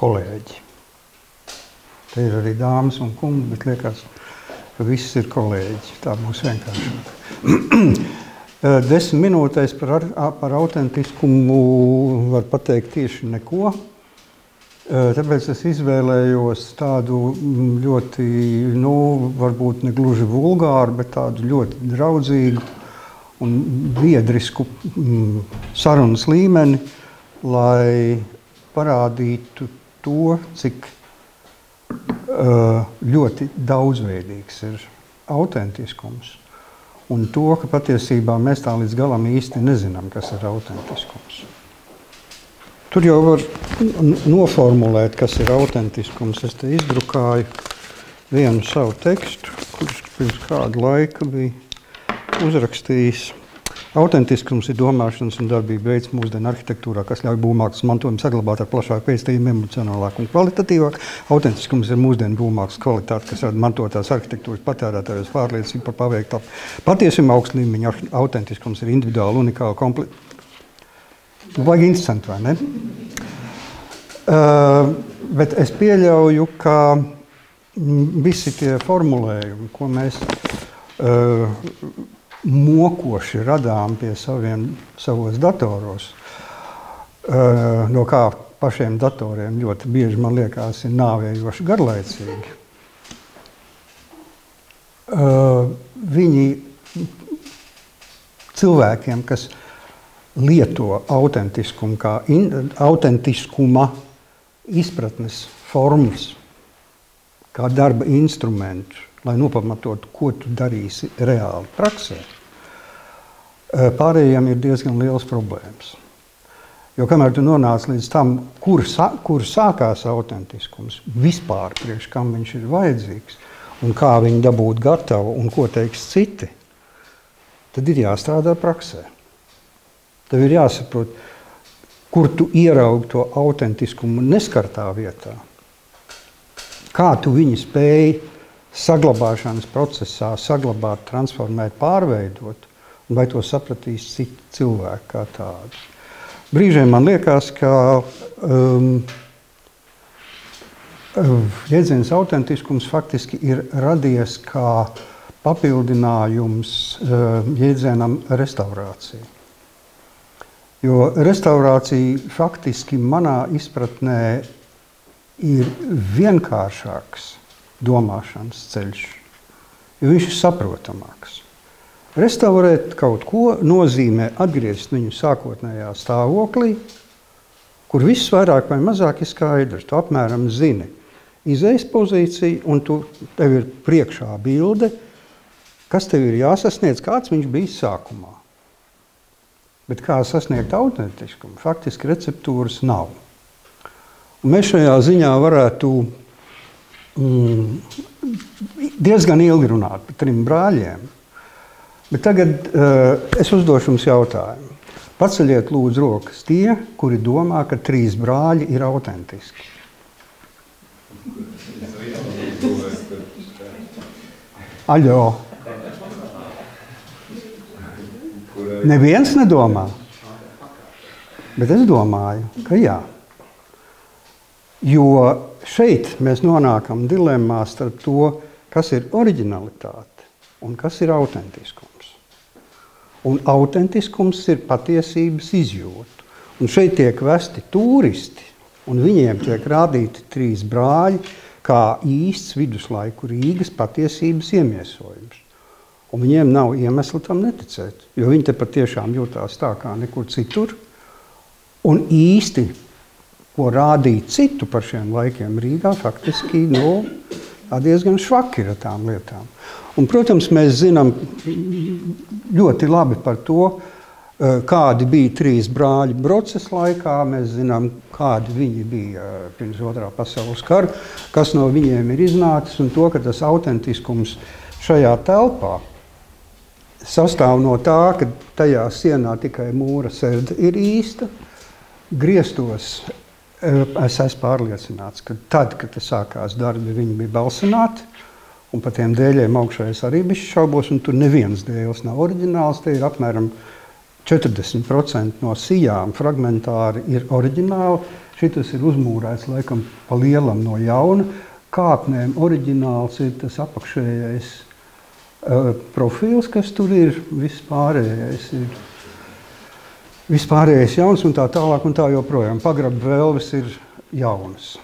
Kolēģi. Te ir arī dāmas un kungi, bet liekas, ka viss ir kolēģi. Tā būs vienkāršāk. 10 minūtēs par autentiskumu var pateikt tieši neko. Tāpēc es izvēlējos tādu ļoti, varbūt ne gluži vulgāru, bet tādu ļoti draudzīgu un biedrisku sarunas līmeni, lai parādītu to, cik ļoti daudzveidīgs ir autentiskums. Un to, ka patiesībā mēs tā līdz galam īsti nezinām, kas ir autentiskums. Tur jau var noformulēt, kas ir autentiskums. Es te izdrukāju vienu savu tekstu, kurš pirms kādu laiku bija uzrakstījis. Autentiskums ir domāšanas un darbība veids mūsdienu arhitektūrā, kas ļauj būvmākslas mantojumu saglabāt ar plašāku pētījumu, emocionālāku un kvalitatīvāku. Autentiskums ir mūsdienu būvmākslas kvalitāte, kas rada mantotās arhitektūras patērētājos pārliecību par paveiktu. Patiesībā augsta līmeņa autentiskums ir individuāli, unikāli, vajag interesanti, vai ne? Bet es pieļauju, ka visi tie formulējumi, ko mēs mokoši radām pie savos datoros, no kā pašiem datoriem ļoti bieži, man liekas, ir nāvējoši garlaicīgi. Viņi cilvēkiem, kas lieto autentiskumu kā autentiskuma izpratnes formas, kā darba instrumentu, lai nopamatotu, ko tu darīsi reāli praksē, pārējiem ir diezgan liels problēmas. Jo kamēr tu nonāc līdz tam, kur sākās autentiskums, vispār priekš kam viņš ir vajadzīgs, un kā viņu dabūt gatavu, un ko teiks citi, tad ir jāstrādā praksē. Tev ir jāsaprot, kur tu ieraugi to autentiskumu neskartā vietā, kā tu viņu spēji saglabāšanas procesā, saglabāt, transformēt, pārveidot, un vai to sapratīs citi cilvēki kā tādi. Brīžiem man liekas, ka jēdziens autentiskums faktiski ir radies kā papildinājums jēdzienam restaurācija. Jo restaurācija faktiski manā izpratnē ir vienkāršāks domāšanas ceļš, jo viņš ir saprotamāks. Restaurēt kaut ko nozīmē atgriezt viņu sākotnējā stāvoklī, kur viss vairāk vai mazāk ir skaidrs. Tu apmēram zini izejas pozīciju, un tev ir priekšā bilde, kas tev ir jāsasniedz, kāds viņš bija sākumā. Bet kā sasniegt autentiskumu? Faktiski receptūras nav. Un mēs šajā ziņā varētu diezgan ilgi runāt par 3 brāļiem. Bet tagad es uzdošu jums jautājumu. Paceļiet lūdzu rokas tie, kuri domā, ka 3 brāļi ir autentiski. Aļo. Neviens nedomā. Bet es domāju, ka jā. Jo šeit mēs nonākam dilemmā starp to, kas ir oriģinalitāte un kas ir autentiskums. Un autentiskums ir patiesības izjūta. Un šeit tiek vesti turisti, un viņiem tiek rādīti 3 brāļi, kā īsts viduslaiku Rīgas patiesības iemiesojums. Un viņiem nav iemesli tam neticēt, jo viņi te patiešām jūtās tā kā nekur citur. Un īsti, ko rādīt citu par šiem laikiem Rīgā, faktiski diezgan švaki ir tām lietām. Un, protams, mēs zinām ļoti labi par to, kādi bija 3 brāļi Broces laikā, mēs zinām, kādi viņi bija pirms 2. pasaules kara, kas no viņiem ir iznācis, un to, ka tas autentiskums šajā telpā sastāv no tā, ka tajā sienā tikai mūra sēde ir īsta. Griestos es esmu pārliecināts, ka tad, kad sākās darbi, viņi bija balsināti, un par tiem dēļiem augšējais arī bija šaubos, un tur neviens dēls nav oriģināls, te ir apmēram 40% no sijām fragmentāri ir oriģināli. Šitas ir uzmūrēts laikam pa lielam no jauna. Kāpnēm oriģināls ir tas apakšējais profils, kas tur ir. Vispārējais jauns un tā tālāk un tā joprojām. Pagraba velves ir jaunas.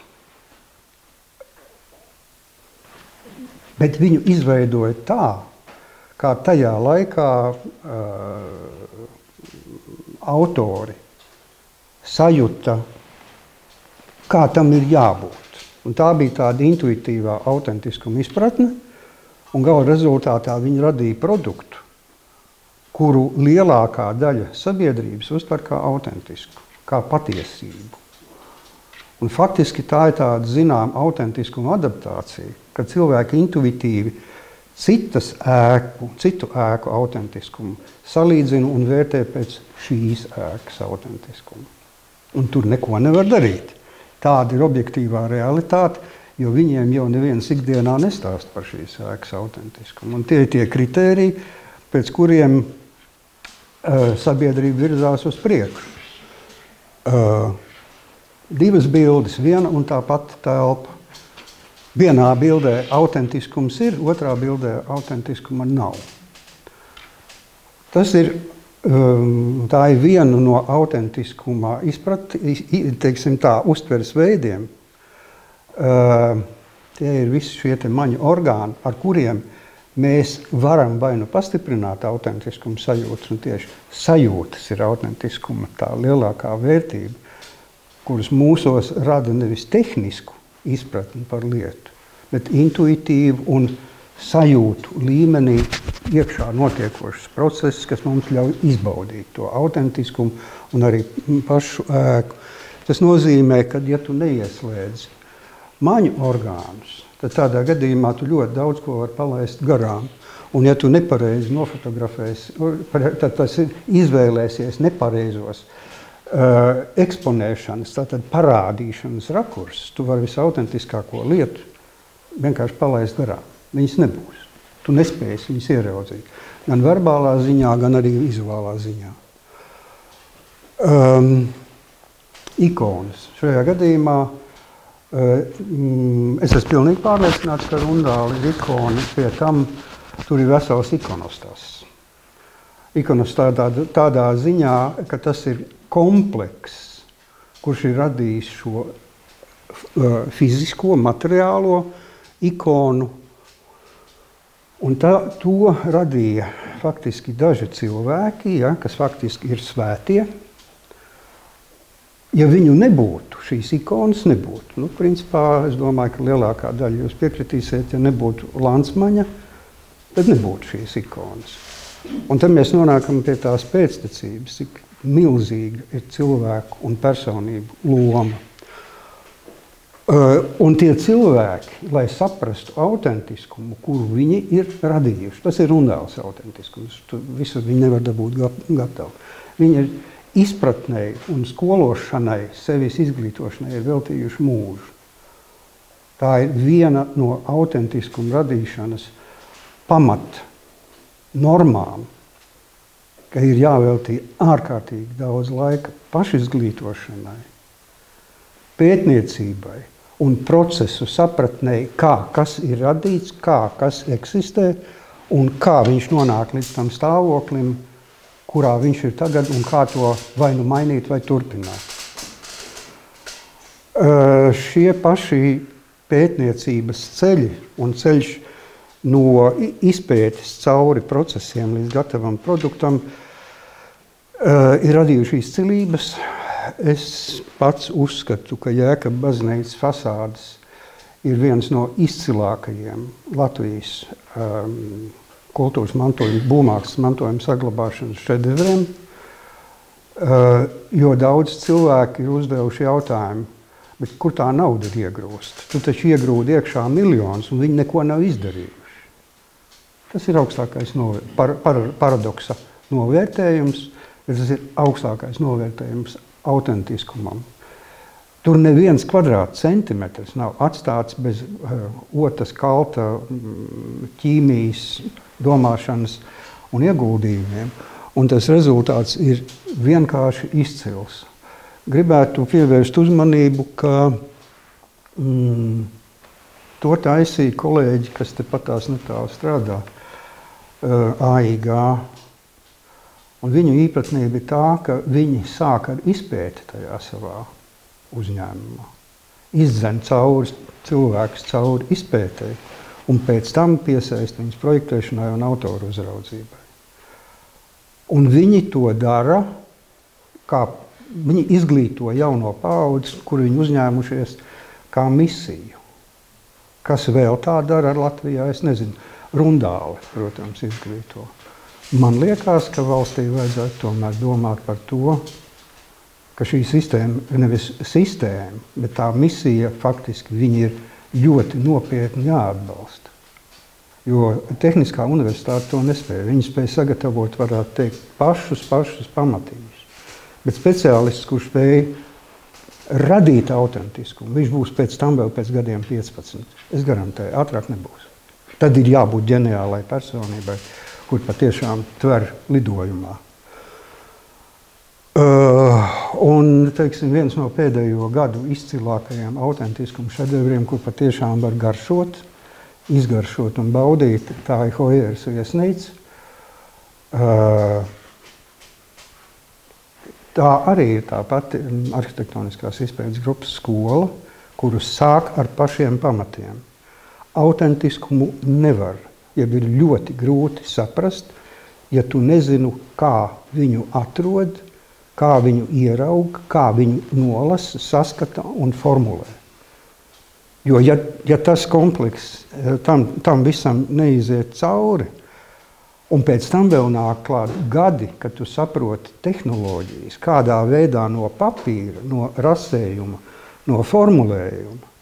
Bet viņu izveidoja tā, kā tajā laikā autori sajuta, kā tam ir jābūt. Un tā bija tāda intuitīvā autentiskuma izpratne, un gala rezultātā viņi radīja produktu, kuru lielākā daļa sabiedrības uztver kā autentisku, kā patiesību. Un faktiski tā ir tāda, zinām, autentiskuma adaptācija, kad cilvēki intuitīvi citu ēku autentiskumu salīdzina un vērtē pēc šīs ēkas autentiskumu. Un tur neko nevar darīt. Tāda ir objektīvā realitāte, jo viņiem jau neviens ikdienā nestāst par šīs ēkas autentiskumu. Un tie ir tie kritēriji, pēc kuriem sabiedrība virzās uz priekšu. Divas bildes, viena un tā pati telpa. Vienā bildē autentiskums ir, otrā bildē autentiskuma nav. Tā ir viena no autentiskuma uztveres veidiem. Tie ir visi šie maņu orgāni, ar kuriem mēs varam vai nu pastiprināt autentiskumu sajūtas, un tieši sajūtas ir autentiskuma tā lielākā vērtība, kuras mūsos rada nevis tehnisku izpratni par lietu, bet intuitīvu un sajūtu līmenī iekšā notiekošas procesas, kas mums ļauj izbaudīt to autentiskumu un arī pašu ēku. Tas nozīmē, ka, ja tu neieslēdzi maņu orgānus, tad tādā gadījumā tu ļoti daudz ko var palaist garām. Un ja tu nepareizi nofotografēsi, tad tas izvēlēsies nepareizos eksponēšanas, tātad parādīšanas rakursus, tu vari visautentiskāko lietu vienkārši palaist garām. Viņas nebūs. Tu nespēsi viņas ieraudzīt. Gan verbālā ziņā, gan arī vizuālā ziņā. Ikonas. Šajā gadījumā es esmu pilnīgi pārliecināts, ka Rundāla ir ikona, pie tam tur ir vesels ikonostāsts. Ikonostāsts tādā ziņā, ka tas ir komplekss, kurš ir radījis šo fizisko, materiālo ikonu, un to radīja faktiski daži cilvēki, kas faktiski ir svētie. Ja viņu nebūtu, šīs ikonas nebūtu. Principā, es domāju, ka lielākā daļa jūs piekritīsiet, ja nebūtu Lansmaņa, tad nebūtu šīs ikonas. Un tad mēs nonākam pie tās pēctecības, cik milzīga ir cilvēku un personību loma. Un tie cilvēki, lai saprastu autentiskumu, kuru viņi ir radījuši, tas ir Rundāls autentiskums, visu viņi nevar dabūt gatavu. Viņi ir izpratnei un skološanai, sevis izglītošanai ir veltījuši mūžu. Tā ir viena no autentiskuma radīšanas pamat normām, ka ir jāveltī ārkārtīgi daudz laika pašizglītošanai, pētniecībai un procesu sapratnei, kas ir radīts, kas eksistē un kā viņš nonāk līdz tam stāvoklim, kurā viņš ir tagad un kā to vai nu mainīt vai turpināt. Šie paši pētniecības ceļi un ceļš no izpētes cauri procesiem līdz gatavam produktam ir radījuši izcilības. Es pats uzskatu, ka Jēkaba baznīcas fasādes ir viens no izcilākajiem Latvijas kultūras mantojuma, būvmākslas mantojuma saglabāšanas šedevriem, jo daudz cilvēki ir uzdevuši jautājumu, bet kur tā nauda ir iegrūsta? Tu taču iegrūdi iekšā miljonus, un viņi neko nav izdarījuši. Tas ir augstākais paradoksa novērtējums, bet tas ir augstākais novērtējums autentiskumam. Tur neviens kvadrātcentimetrs nav atstāts bez otas kalta ķīmijas, domāšanas un ieguldījumiem. Un tas rezultāts ir vienkārši izcils. Gribētu pievērst uzmanību, ka to taisīja kolēģi, kas tepatās netālu strādā, AIG. Un viņu īpatnība ir tā, ka viņi sāk ar izpēti tajā savā uzņēmumā. Izdzen cauri cilvēkus cauri izpētei, un pēc tam piesaist viņus projektēšanai un autoru uzraudzībai. Un viņi to dara, kā viņi izglīto jauno paudzi, kur viņi uzņēmušies kā misiju. Kas vēl tā dara ar Latvijā, es nezinu. Rundāli, protams, izglīto. Man liekas, ka valstī vajadzētu tomēr domāt par to, ka šī sistēma, nevis sistēma, bet tā misija faktiski viņi ir ļoti nopietni jāatbalsta. Jo Tehniskā universitāte to nespēja. Viņi spēja sagatavot, varētu teikt, pašus pamatīgus. Bet speciālists, kurš spēja radīt autentiskumu, viņš būs pēc tam vēl pēc gadiem 15. Es garantēju, ātrāk nebūs. Tad ir jābūt ģeniālai personībai, kur patiešām tver lidojumā. Un, teiksim, viens no pēdējo gadu izcilākajiem autentiskuma šedevriem, kur patiešām var garšot, izgaršot un baudīt, tā ir Hojeras viesnīca. Tā arī ir tā pati arhitektoniskās izpētes grupas skola, kuru sāk ar pašiem pamatiem. Autentiskumu nevar, ja ir ļoti grūti saprast, ja tu nezinu, kā viņu atrod, kā viņu ieraug, kā viņu nolasa, saskata un formulē. Jo, ja tas komplekss tam visam neiziet cauri, un pēc tam vēl nāk klāt gadi, kad tu saproti tehnoloģijas, kādā veidā no papīra, no rasējuma, no formulējuma,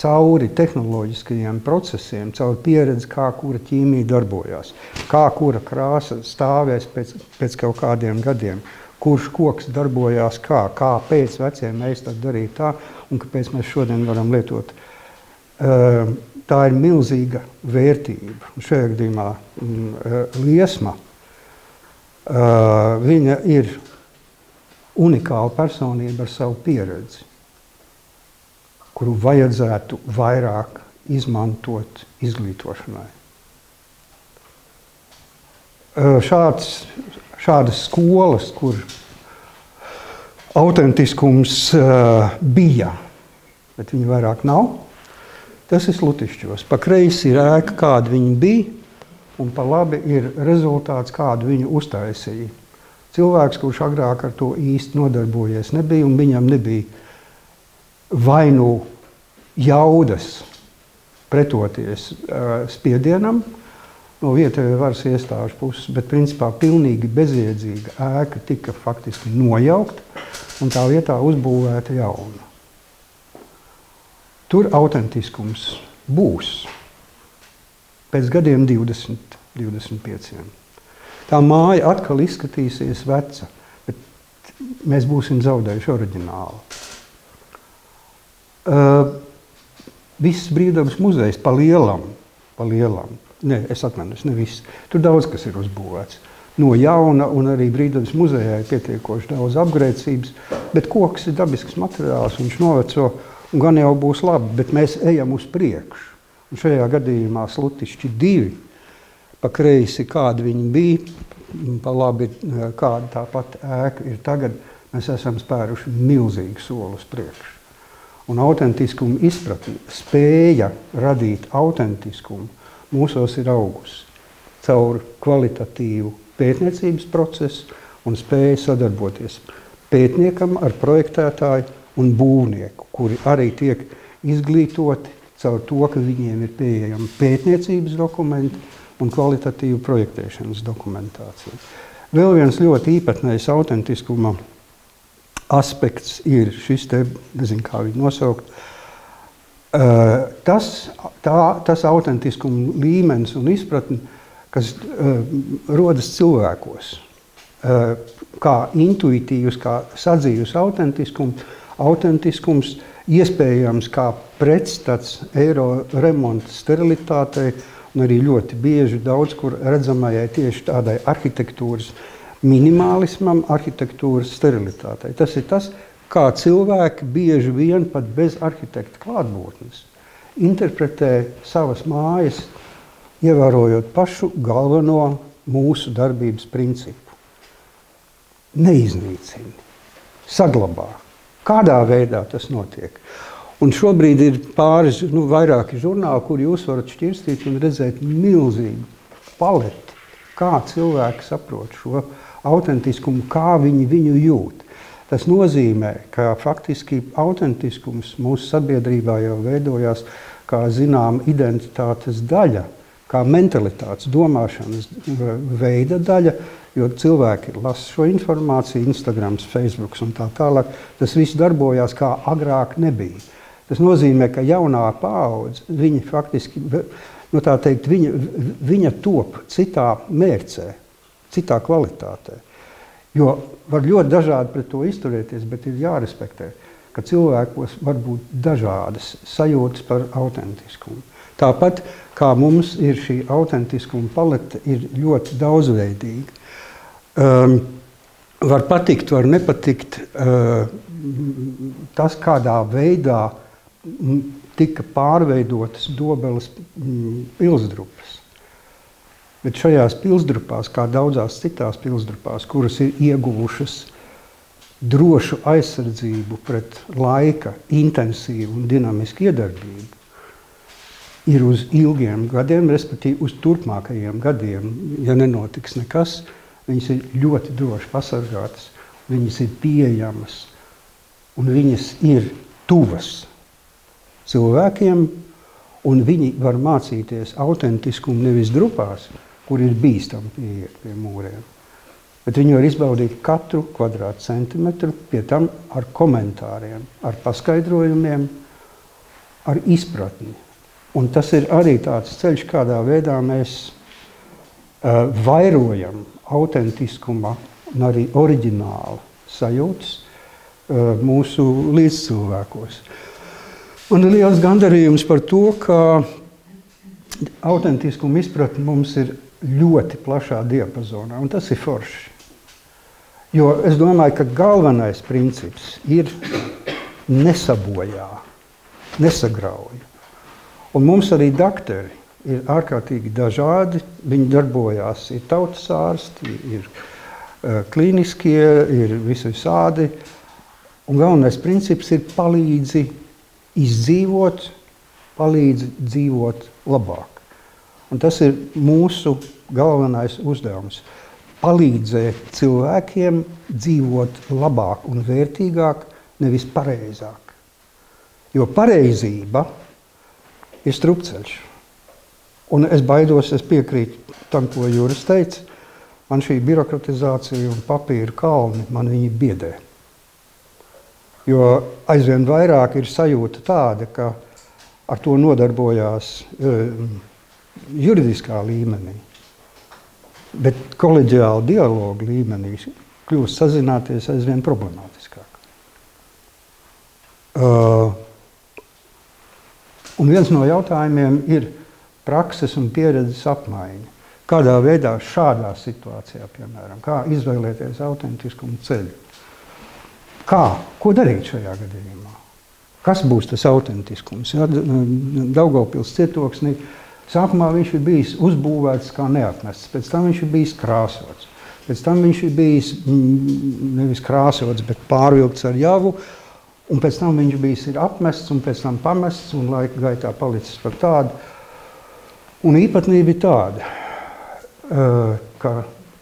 cauri tehnoloģiskajiem procesiem, cauri pieredzi, kā kura ķīmija darbojās, kā kura krāsa stāvēs pēc kaut kādiem gadiem, kurš koks darbojās kāpēc vecie meistari darīja tā, un kāpēc mēs šodien varam lietot. Tā ir milzīga vērtība. Šajā gadījumā liesma, viņa ir unikāla personība ar savu pieredzi, kuru vajadzētu vairāk izmantot izglītošanai. Šādas skolas, kur autentiskums bija, bet viņi vairāk nav, tas ir Slutišķos. Pa kreisi ir ēka, kāda viņi bija, un pa labi ir rezultāts, kādu viņu uztaisīja. Cilvēks, kurš agrāk ar to īsti nodarbojies, nebija, un viņam nebija vai nu jaudas pretoties spiedienam no vietējo varas iestāžu puses, bet principā pilnīgi bezjēdzīga ēka tika faktiski nojaukt, un tā vietā uzbūvēta jauna. Tur autentiskums būs pēc gadiem 20, 25. Tā māja atkal izskatīsies veca, bet mēs būsim zaudējuši oriģinālu. Viss Brīvdabas muzejs pa lielam. Ne, es atvainojos, ne viss. Tur daudz kas ir uzbūvēts. No jauna, un arī Brīvdabas muzejā ir pietiekoši daudz apgrēcības, bet koks ir dabisks materiāls, viņš noveco, un gan jau būs labi, bet mēs ejam uz priekšu. Un šajā gadījumā Slutišķi 2, pa kreisi kādi viņi bija, pa labi kāda tāpat ēka ir tagad, mēs esam spēruši milzīgu soli uz priekšu. Un autentiskuma izpratne, spēja radīt autentiskumu mūsos ir augusi caur kvalitatīvu pētniecības procesu un spēju sadarboties pētniekam ar projektētāju un būvnieku, kuri arī tiek izglītoti caur to, ka viņiem ir pieejama pētniecības dokumenti un kvalitatīva projektēšanas dokumentācija. Vēl viens ļoti īpatnējs autentiskuma aspekts ir šis te, nezinu, kā viņu nosaukt, tas autentiskuma līmenis un izpratni, kas rodas cilvēkos, kā intuitīvs, kā sadzīvs autentiskums, iespējams kā pretstats eiro remonta sterilitātei un arī ļoti bieži daudz kur redzamajai tieši tādai arhitektūras minimālismam, arhitektūras sterilitātei. Tas ir tas, kā cilvēki bieži vien pat bez arhitekta klātbūtnes interpretē savas mājas, ievērojot pašu galveno mūsu darbības principu. Neiznīcini, saglabā. Kādā veidā tas notiek? Un šobrīd ir pāris, vairāki žurnāli, kur jūs varat šķirstīt un redzēt milzīgu paleti, kā cilvēki saprot šo autentiskumu, kā viņi viņu jūt. Tas nozīmē, ka faktiski autentiskums mūsu sabiedrībā jau veidojās kā zināma identitātes daļa, kā mentalitātes, domāšanas veida daļa, jo cilvēki lasa šo informāciju, Instagrams, Facebooks un tā tālāk. Tas viss darbojās, kā agrāk nebija. Tas nozīmē, ka jaunā paudze, viņi faktiski, tā teikt, viņa top citā mērcē, citā kvalitātē. Jo var ļoti dažādi pret to izturēties, bet ir jārespektē, ka cilvēkos var būt dažādas sajūtas par autentiskumu. Tāpat kā mums ir šī autentiskuma palete, ir ļoti daudzveidīga. Var patikt, var nepatikt tas, kādā veidā tika pārveidotas Dobeles pilsdrupas. Bet šajās pilsdrupās, kā daudzās citās pilsdrupās, kuras ir ieguvušas drošu aizsardzību pret laika intensīvu un dinamisku iedarbību, ir uz ilgiem gadiem, respektīvi uz turpmākajiem gadiem, ja nenotiks nekas, viņas ir ļoti droši pasargātas, viņas ir pieejamas un viņas ir tuvas cilvēkiem, un viņi var mācīties autentiskumu nevis grupās, kur ir bīstami pieiet pie mūriem, bet viņi var izbaudīt katru kvadrātcentimetru, pie tam ar komentāriem, ar paskaidrojumiem, ar izpratni. Un tas ir arī tāds ceļš, kādā veidā mēs vairojam autentiskuma un arī oriģināla sajūtas mūsu līdzcilvēkos. Man ir liels gandarījums par to, ka autentiskuma izpratne mums ir ļoti plašā diapazonā, un tas ir forši. Jo es domāju, ka galvenais princips ir nesabojā, nesagrauj. Un mums arī dakteri ir ārkārtīgi dažādi, viņi darbojās, ir tautas ārsti, ir klīniskie, ir visādi. Un galvenais princips ir palīdzi izdzīvot, palīdzi dzīvot labāk. Un tas ir mūsu galvenais uzdevums. Palīdzēt cilvēkiem dzīvot labāk un vērtīgāk, nevis pareizāk. Jo pareizība ir strupceļš. Un es baidos, es piekrītu tam, ko Juris teica. Man šī birokratizācija un papīra kalni, man viņi biedē. Jo aizvien vairāk ir sajūta tāda, ka ar to nodarbojās juridiskā līmenī. Bet koleģiāla dialoga līmenī kļūst sazināties aizvien problemātiskāk. Un viens no jautājumiem ir prakses un pieredzes apmaiņa. Kādā veidā šādā situācijā, piemēram, kā izvēlēties autentiskumu ceļu? Ko darīt šajā gadījumā? Kas būs tas autentiskums? Ja, Daugavpils cietoksnī sākumā viņš ir bijis uzbūvēts kā neapmests, pēc tam viņš ir bijis krāsots. Pēc tam viņš ir bijis nevis krāsots, bet pārvilkts ar javu, un pēc tam viņš bijis ir apmests un pēc tam pamests un laika gaitā palicis par tādu. Un īpatnība ir tāda, ka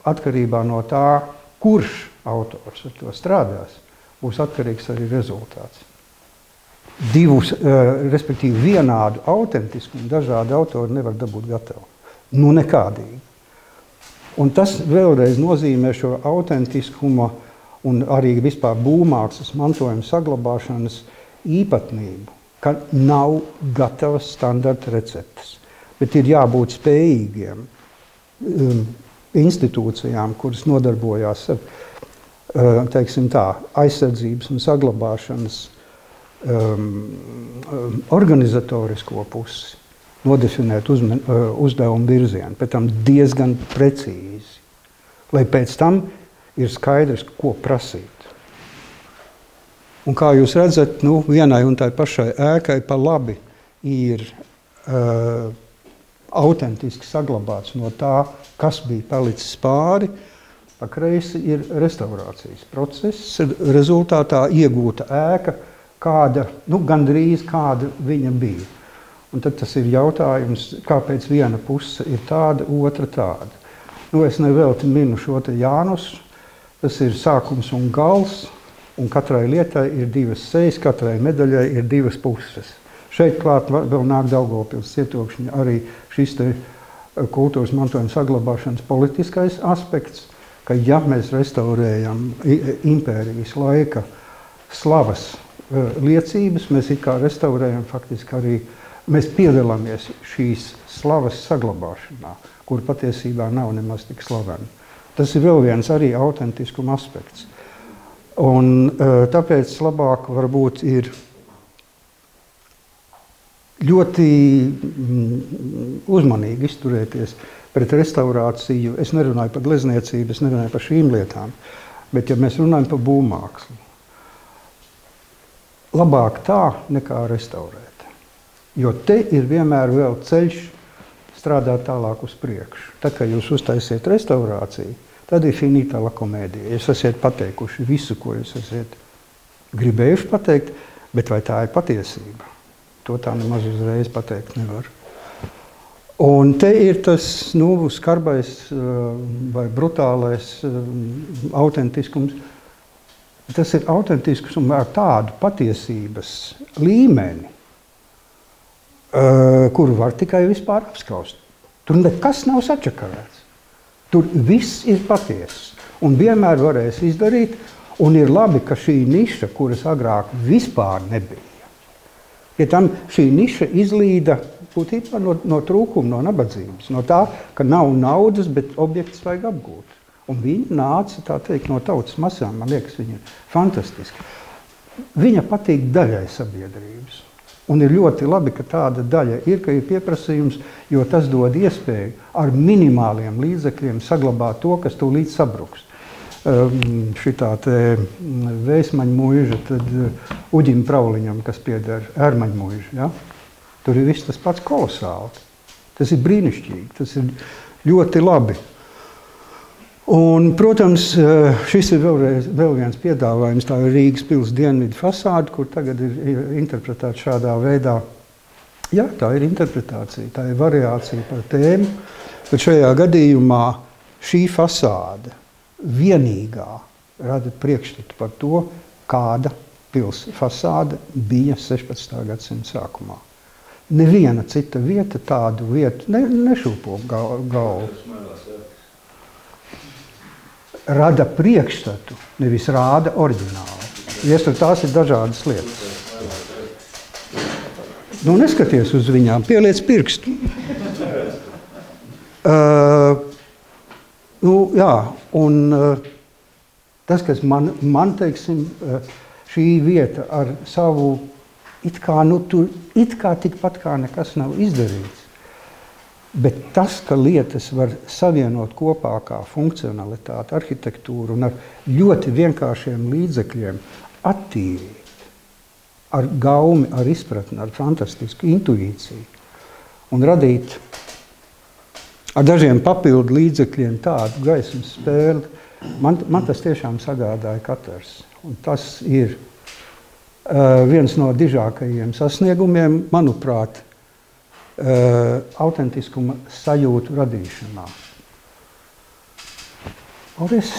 atkarībā no tā, kurš autors ar to strādās, būs atkarīgs arī rezultāts. Respektīvi vienādu autentiskumu dažādi autori nevar dabūt gatavu. Nekādīgi. Un tas vēlreiz nozīmē šo autentiskuma un arī vispār būvmākslas mantojuma saglabāšanas īpatnību, ka nav gatavas standarta receptes, bet ir jābūt spējīgiem institūcijām, kuras nodarbojās ar, teiksim tā, aizsardzības un saglabāšanas organizatorisko pusi, nodefinēt uzdevumu virzienu, pēc tam diezgan precīzi, lai pēc tam ir skaidrs, ko prasīt. Un kā jūs redzat, vienai un tai pašai ēkai pa labi ir autentiski saglabāts no tā, kas bija palicis pāri, pa kreisi ir restaurācijas process, rezultātā iegūta ēka, kāda, gandrīz kāda viņa bija. Un tad tas ir jautājums, kāpēc viena puse ir tāda, otra tāda. Es nevelti minu šo te Jānus, tas ir sākums un gals, un katrai lietai ir divas sejas, katrai medaļai ir divas puses. Šeit klāt vēl nāk Daugavpils cietokšņa arī šis te kultūras mantojuma saglabāšanas politiskais aspekts, ka ja mēs restaurējam impērijas laika slavas liecības, mēs it kā restaurējam faktiski arī, mēs piedalāmies šīs slavas saglabāšanā, kur patiesībā nav nemaz tik slavena. Tas ir vēl viens arī autentiskuma aspekts. Un tāpēc labāk varbūt ir ļoti uzmanīgi izturēties pret restaurāciju. Es nerunāju par glezniecību, es nerunāju par šīm lietām, bet ja mēs runājam par būvmākslu, labāk tā nekā restaurēt. Jo te ir vienmēr vēl ceļš strādāt tālāk uz priekšu. Tad, kad jūs uztaisiet restaurāciju, tad ir finita la komēdija. Jūs esat pateikuši visu, ko jūs esat gribējuši pateikt, bet vai tā ir patiesība? To tā nemaz uzreiz pateikt nevar. Un te ir tas skarbais vai brutālais autentiskums. Tas ir autentiskums ar tādu patiesības līmeni, kuru var tikai vispār apskaust. Tur nekas nav sačakarēts. Tur viss ir patiess. Un vienmēr varēs izdarīt, un ir labi, ka šī niša, kuras agrāk vispār nebija, ja tam šī niša izlīda būtībā no trūkuma, no nabadzības, no tā, ka nav naudas, bet objekts vajag apgūt. Un viņa nāca, tā teikt, no tautas masām, man liekas, viņa ir fantastiski. Viņa patīk daļai sabiedrības. Un ir ļoti labi, ka tāda daļa ir, ka ir pieprasījums, jo tas dod iespēju ar minimāliem līdzekļiem saglabāt to, kas tūlīt sabruks. Šitā te Vēsmaņmuiža, tad Uģim Prauliņam, kas pieder Ērmaņmuiža, ja? Tur ir viss tas pats kolosāli. Tas ir brīnišķīgi, tas ir ļoti labi. Un, protams, šis ir vēl viens piedāvājums, tā ir Rīgas pils dienvidu fasāde, kur tagad ir interpretēta šādā veidā. Jā, tā ir interpretācija, tā ir variācija par tēmu, bet šajā gadījumā šī fasāde vienīgā rada priekšstatu par to, kāda pils fasāde bija 16. gadsimta sākumā. Neviena cita vieta tādu vietu nešūpo galvu. Rada priekšstatu, nevis rāda oriģinālu. Iestur, tās ir dažādas lietas. Neskaties uz viņām, pieliec pirkstu. Jā, un tas, kas man teiksim, šī vieta ar savu it kā tikpat kā nekas nav izdarīts, bet tas, ka lietas var savienot kopā kā funkcionalitāti, arhitektūru un ar ļoti vienkāršiem līdzekļiem attīrīt, ar gaumi, ar izpratni, ar fantastisku intuīciju un radīt ar dažiem papildu līdzekļiem tādu gaismas spēli, man tas tiešām sagādāja katrs. Un tas ir viens no dižākajiem sasniegumiem, manuprāt, autentiskuma sajūtu radīšanā. Paldies!